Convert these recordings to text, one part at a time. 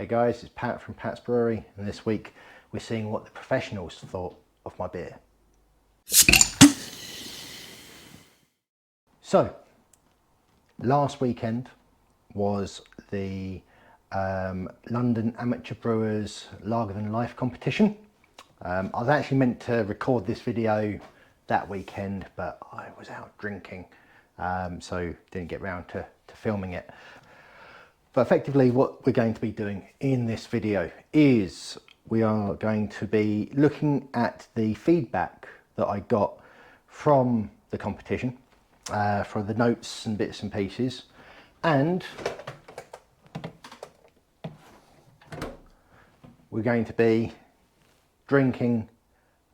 Hey guys, it's Pat from Pat's Brewery, and this week we're seeing what the professionals thought of my beer. So, last weekend was the London Amateur Brewers Lager Than Life competition. I was actually meant to record this video that weekend, but I was out drinking, so didn't get round to filming it. But effectively what we're going to be doing in this video is we are going to be looking at the feedback that I got from the competition, for the notes and bits and pieces, and we're going to be drinking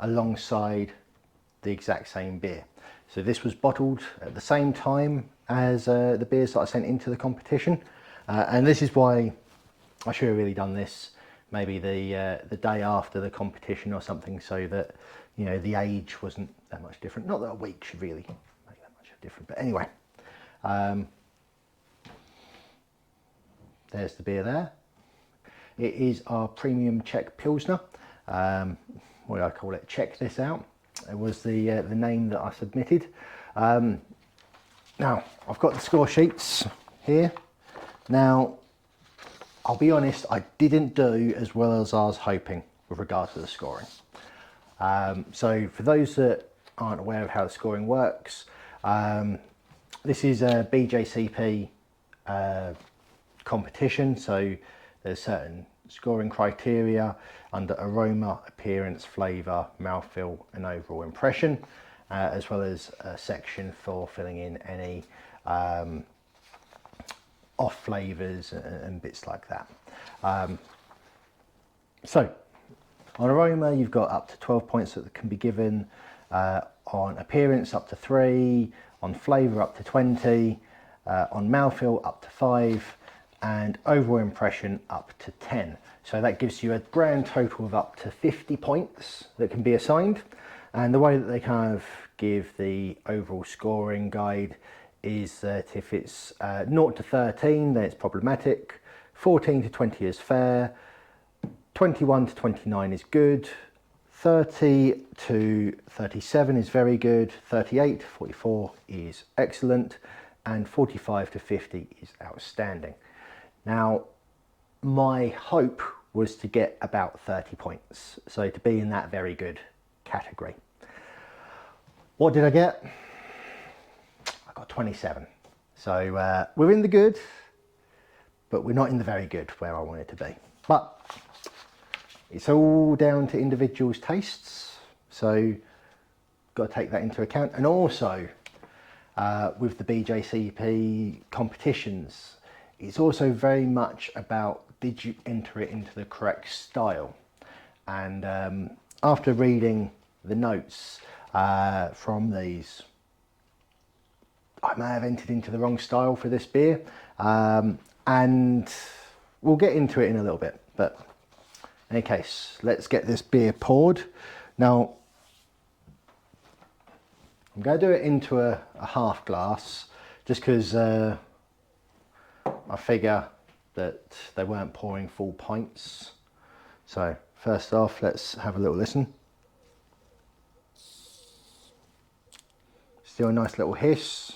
alongside the exact same beer. So this was bottled at the same time as the beers that I sent into the competition. And this is why I should have really done this maybe the day after the competition or something, so that, you know, the age wasn't that much different. Not that a week should really make that much different, but anyway. There's the beer there. It is our premium Czech Pilsner. What do I call it? Check this out. It was the name that I submitted. Now I've got the score sheets here. Now, I'll be honest, I didn't do as well as I was hoping with regards to the scoring. So for those that aren't aware of how the scoring works, this is a BJCP competition, so there's certain scoring criteria under aroma, appearance, flavour, mouthfeel and overall impression, as well as a section for filling in any off flavours and bits like that. So on aroma you've got up to 12 points that can be given, on appearance up to 3, on flavour up to 20, on mouthfeel up to 5, and overall impression up to 10. So that gives you a grand total of up to 50 points that can be assigned. And the way that they kind of give the overall scoring guide is that if it's 0 to 13, then it's problematic, 14 to 20 is fair, 21 to 29 is good, 30 to 37 is very good, 38 to 44 is excellent, and 45 to 50 is outstanding. Now, my hope was to get about 30 points, so to be in that very good category. What did I get? I got 27. So we're in the good, but we're not in the very good where I want it to be. But it's all down to individuals' tastes, so got to take that into account. And also with the BJCP competitions, it's also very much about, did you enter it into the correct style? And after reading the notes from these, I may have entered into the wrong style for this beer, and we'll get into it in a little bit. But in any case, let's get this beer poured. Now, I'm going to do it into a half glass, just because I figure that they weren't pouring full pints. So first off, let's have a little listen. Still a nice little hiss.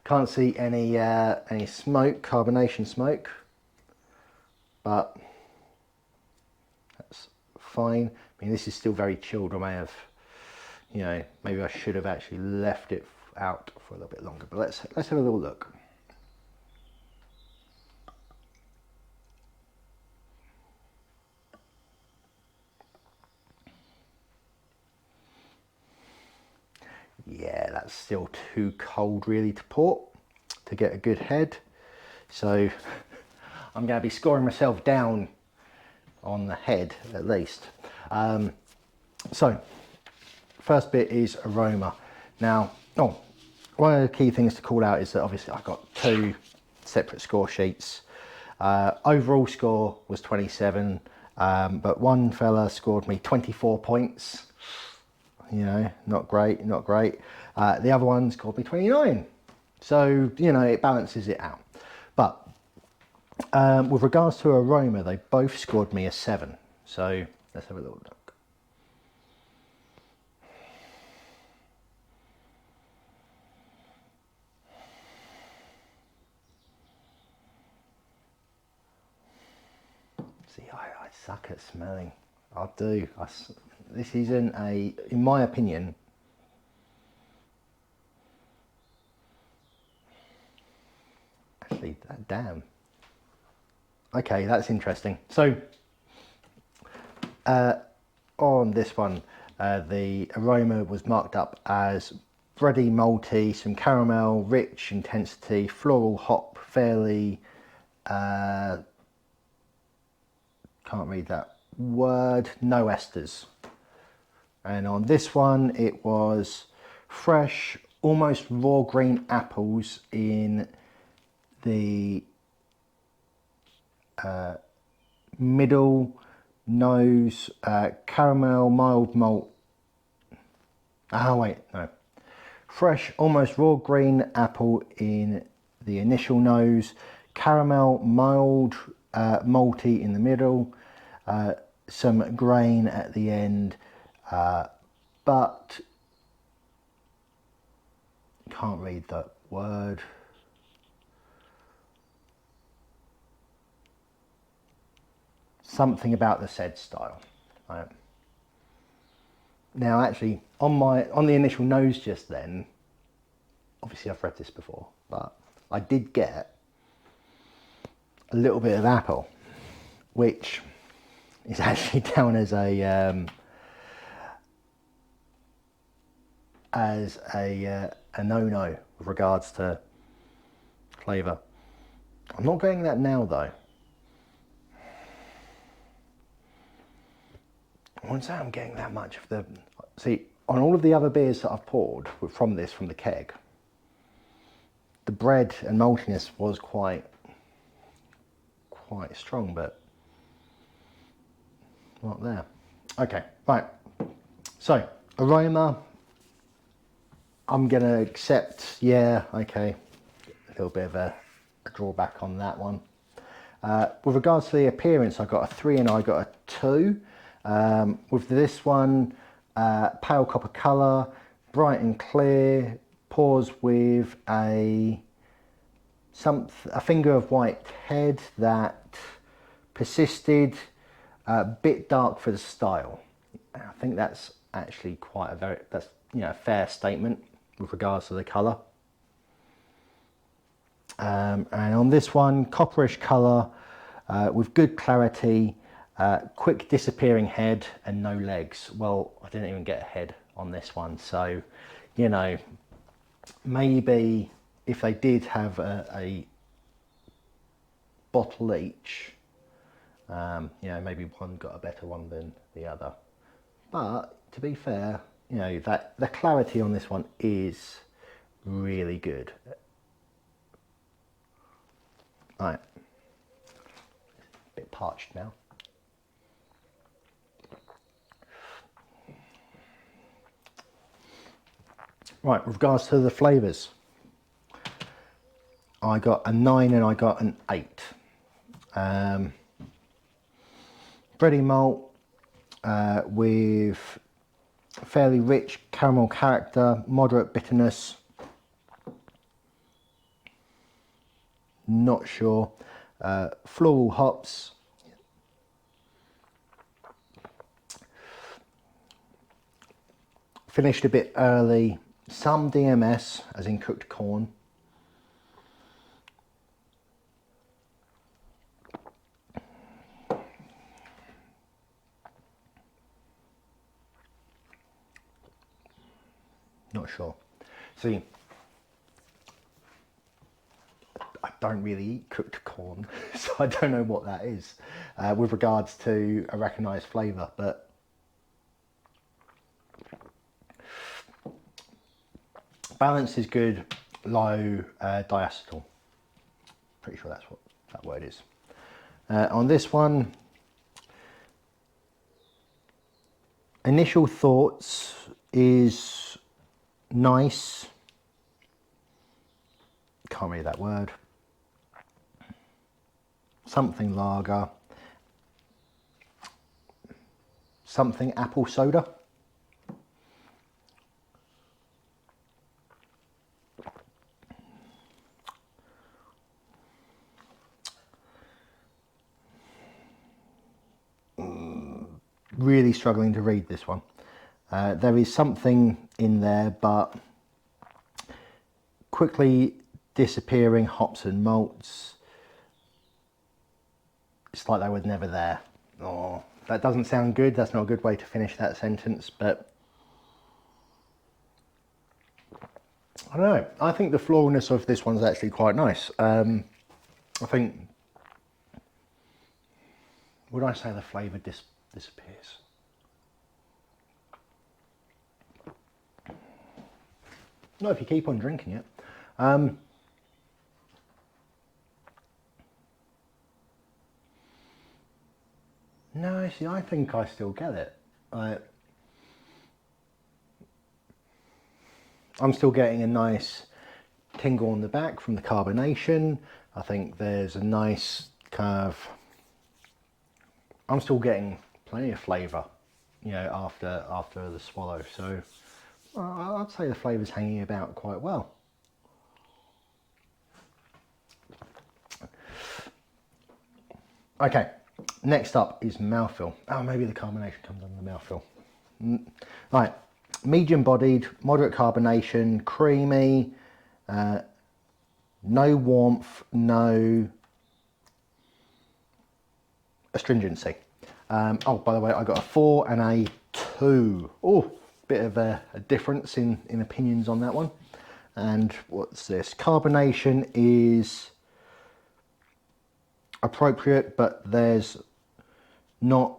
Can't see any smoke, carbonation smoke, but that's fine. I mean, this is still very chilled. I may have, you know, maybe I should have actually left it out for a little bit longer, but let's have a little look. Yeah, that's still too cold really to port to get a good head. So I'm going to be scoring myself down on the head at least. So first bit is aroma. Now, one of the key things to call out is that obviously I've got 2 separate score sheets. Overall score was 27, but one fella scored me 24 points. You know, not great, The other one scored me 29. So, you know, it balances it out. But with regards to aroma, they both scored me a 7. So let's have a little look. See, I suck at smelling. I do. This isn't a, in my opinion, actually, damn. Okay, that's interesting. So, on this one, the aroma was marked up as bready, malty, some caramel, rich intensity, floral hop, fairly, can't read that word, no esters. And on this one, it was fresh, almost raw green apples in the middle nose, caramel, mild malt. Oh wait, no. Fresh, almost raw green apple in the initial nose, caramel, mild, malty in the middle, some grain at the end, but can't read that word. Something about the said style. Right. Now, actually, on the initial nose just then, obviously I've read this before, but I did get a little bit of apple, which is actually down as a no-no with regards to flavour. I'm not getting that now though. I wouldn't say I'm getting that much of the... See, on all of the other beers that I've poured from the keg, the bread and maltiness was quite strong, but not there. Okay, right. So, aroma, I'm going to accept, yeah, okay, a little bit of a drawback on that one. With regards to the appearance, I got a 3 and I got a 2. With this one, pale copper colour, bright and clear, pours with a finger of white head that persisted, a bit dark for the style. I think that's actually quite a fair statement with regards to the colour. And on this one, copperish colour with good clarity, quick disappearing head and no legs. Well, I didn't even get a head on this one, so you know, maybe if they did have a bottle each, you know, maybe one got a better one than the other. But to be fair, you know, that the clarity on this one is really good. Right, a bit parched now. Right, with regards to the flavours, I got a 9 and I got an 8. Bready malt with fairly rich caramel character, moderate bitterness. Not sure. Floral hops. Finished a bit early. Some DMS, as in cooked corn. Not sure. See, I don't really eat cooked corn, so I don't know what that is with regards to a recognised flavour, but balance is good, low diacetyl. Pretty sure that's what that word is. On this one, initial thoughts is nice. Can't read that word. something lager, something apple soda. Really struggling to read this one. There is something in there, but quickly disappearing hops and malts. It's like they were never there. Oh, that doesn't sound good. That's not a good way to finish that sentence, but I don't know. I think the floralness of this one's actually quite nice. I think, would I say the flavour disappears? Not if you keep on drinking it. No, see, I think I still get it. I'm still getting a nice tingle on the back from the carbonation. I think there's a nice kind of, I'm still getting plenty of flavour, you know, after the swallow. So I'd say the flavour's hanging about quite well. Okay, next up is mouthfeel. Oh, maybe the carbonation comes under the mouthfeel. Right, medium bodied, moderate carbonation, creamy, no warmth, no astringency. Oh, by the way, I got a 4 and a 2. Oh, bit of a difference in opinions on that one. And what's this? Carbonation is appropriate, but there's not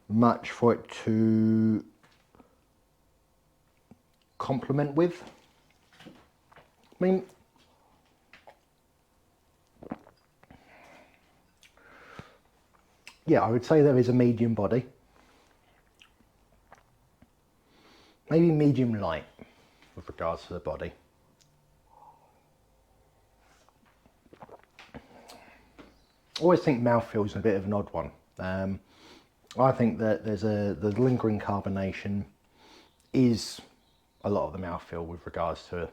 much for it to complement with. I mean, yeah, I would say there is a medium body. Maybe medium light with regards to the body. I always think mouthfeel is a bit of an odd one. I think that the lingering carbonation is a lot of the mouthfeel with regards to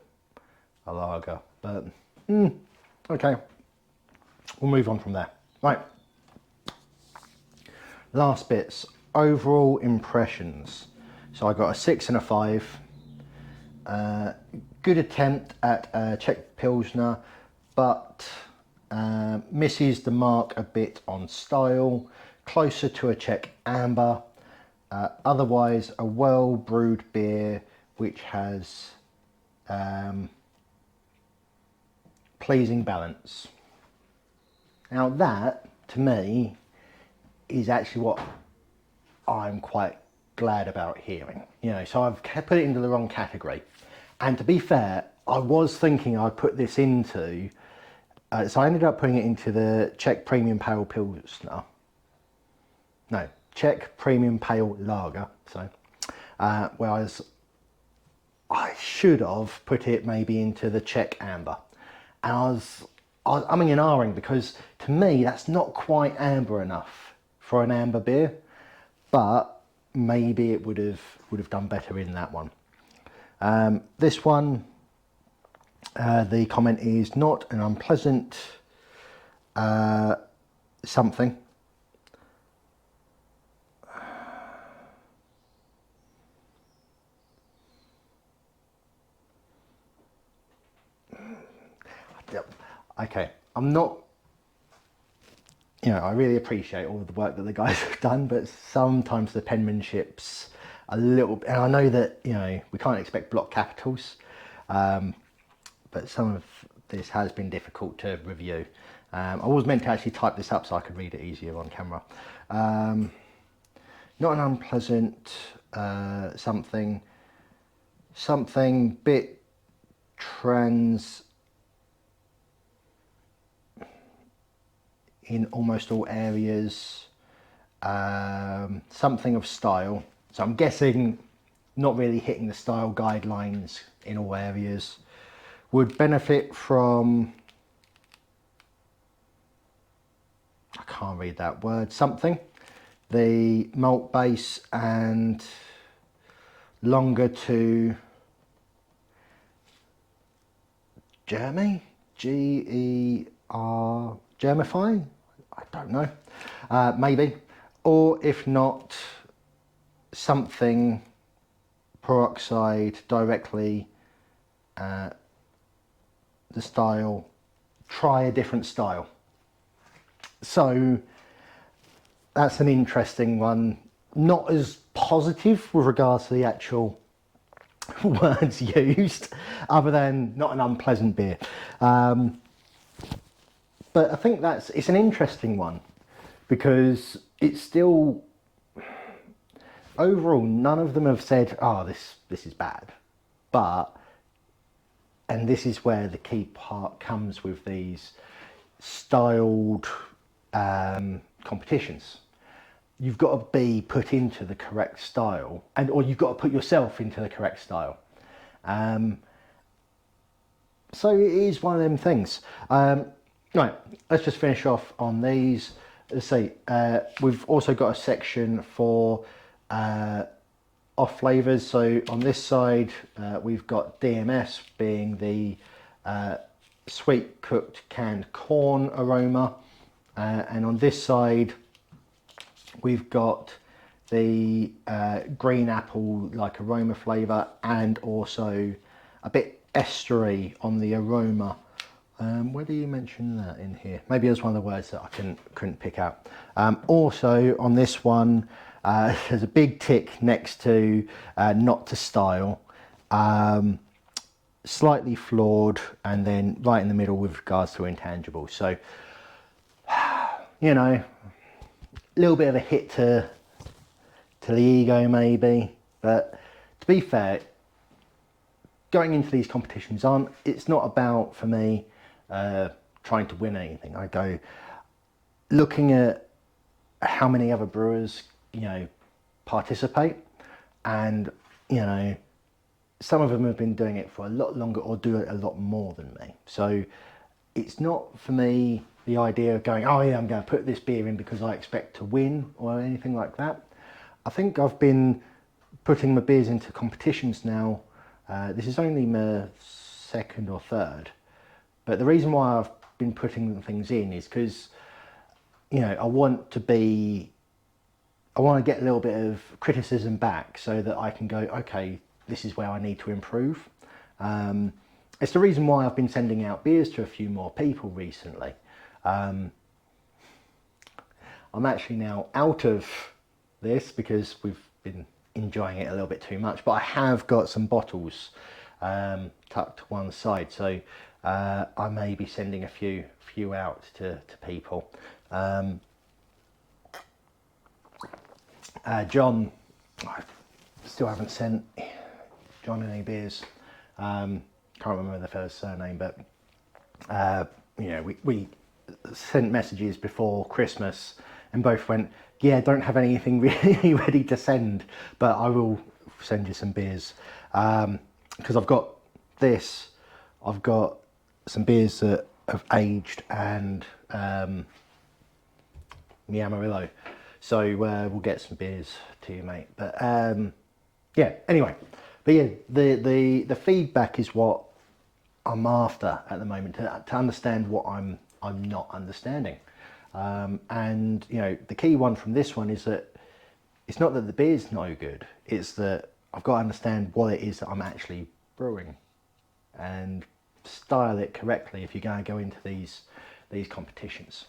a lager, but okay, we'll move on from there. Right, last bits, overall impressions. So I got a 6 and a 5. Good attempt at Czech Pilsner, but misses the mark a bit on style, closer to a Czech Amber. Otherwise, a well brewed beer which has pleasing balance. Now that, to me, is actually what I'm quite glad about hearing. You know, so I've put it into the wrong category. And to be fair, I was thinking I'd put this into, so I ended up putting it into the Czech Premium Pale Pilsner. No, Czech Premium Pale Lager, so. Whereas I should have put it maybe into the Czech Amber. And I was umming and ahhing because to me that's not quite amber enough for an amber beer, but maybe it would have done better in that one. This one, the comment is not an unpleasant something. Okay, I'm not, you know, I really appreciate all of the work that the guys have done, but sometimes the penmanship's a little bit, and I know that, you know, we can't expect block capitals, but some of this has been difficult to review. I was meant to actually type this up so I could read it easier on camera. Not an unpleasant something bit trans in almost all areas, something of style. So I'm guessing not really hitting the style guidelines in all areas. Would benefit from, I can't read that word, something. The malt base and longer to Germify, G-E-R, Germify? I don't know, maybe. Or if not, something peroxide directly, the style, try a different style. So that's an interesting one. Not as positive with regards to the actual words used, other than not an unpleasant beer. But I think it's an interesting one because it's still, overall, none of them have said, oh, this is bad. But, and this is where the key part comes with these styled competitions. You've got to be put into the correct style, or you've got to put yourself into the correct style. So it is one of them things. Right, let's just finish off on these. Let's see, we've also got a section for off flavours. So on this side, we've got DMS being the sweet cooked canned corn aroma. And on this side, we've got the green apple like aroma flavour, and also a bit estery on the aroma. Where do you mention that in here? Maybe it's one of the words that I couldn't pick out. Also on this one, there's a big tick next to not to style, slightly flawed, and then right in the middle with regards to intangible. So, you know, a little bit of a hit to the ego maybe, but to be fair, going into these competitions it's not about, for me, trying to win anything. I go looking at how many other brewers, you know, participate, and, you know, some of them have been doing it for a lot longer or do it a lot more than me. So it's not, for me, the idea of going, oh yeah, I'm going to put this beer in because I expect to win or anything like that. I think I've been putting my beers into competitions now. This is only my second or third, but the reason why I've been putting things in is because, you know, I want to get a little bit of criticism back so that I can go, okay, this is where I need to improve. It's the reason why I've been sending out beers to a few more people recently. I'm actually now out of this because we've been enjoying it a little bit too much, but I have got some bottles tucked to one side, so I may be sending a few out to people. John, I still haven't sent John any beers. Can't remember the first surname, but you know, we sent messages before Christmas and both went, yeah, don't have anything really ready to send, but I will send you some beers, because I've got this, I've got some beers that have aged, and the Amarillo, so we'll get some beers to you, mate. But yeah, anyway, but yeah, the feedback is what I'm after at the moment, to understand what I'm not understanding. And, you know, the key one from this one is that it's not that the beer's no good, it's that I've got to understand what it is that I'm actually brewing and style it correctly if you're going to go into these competitions.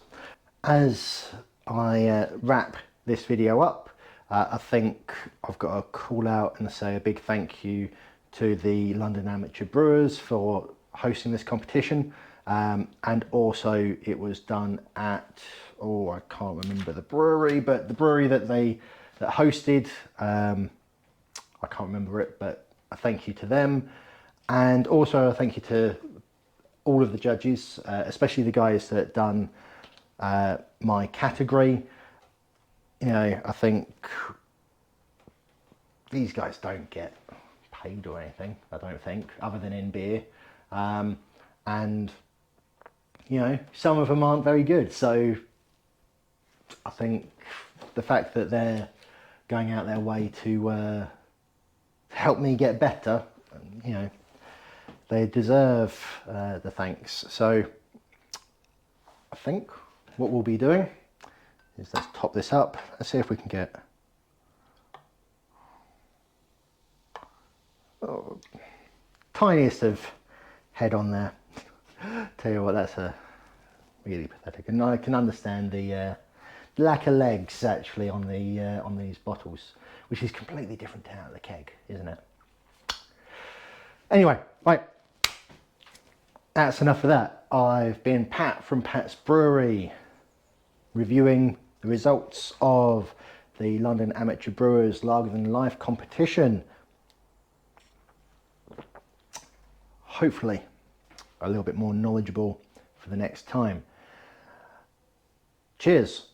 As I wrap this video up, I think I've got to call out and say a big thank you to the London Amateur Brewers for hosting this competition. And also it was done at, oh, I can't remember the brewery, but the brewery that hosted, I can't remember it, but a thank you to them. And also a thank you to all of the judges, especially the guys that done my category. You know, I think these guys don't get paid or anything, I don't think, other than in beer. And, you know, some of them aren't very good. So I think the fact that they're going out their way to help me get better, you know, they deserve the thanks. So I think what we'll be doing is let's top this up. Let's see if we can get tiniest of head on there. Tell you what, that's really pathetic, and I can understand the lack of legs actually on these bottles, which is completely different to out of the keg, isn't it? Anyway, right, that's enough of that. I've been Pat from Pat's Brewery, reviewing the results of the London Amateur Brewers Lager Than Life competition. Hopefully a little bit more knowledgeable for the next time. Cheers.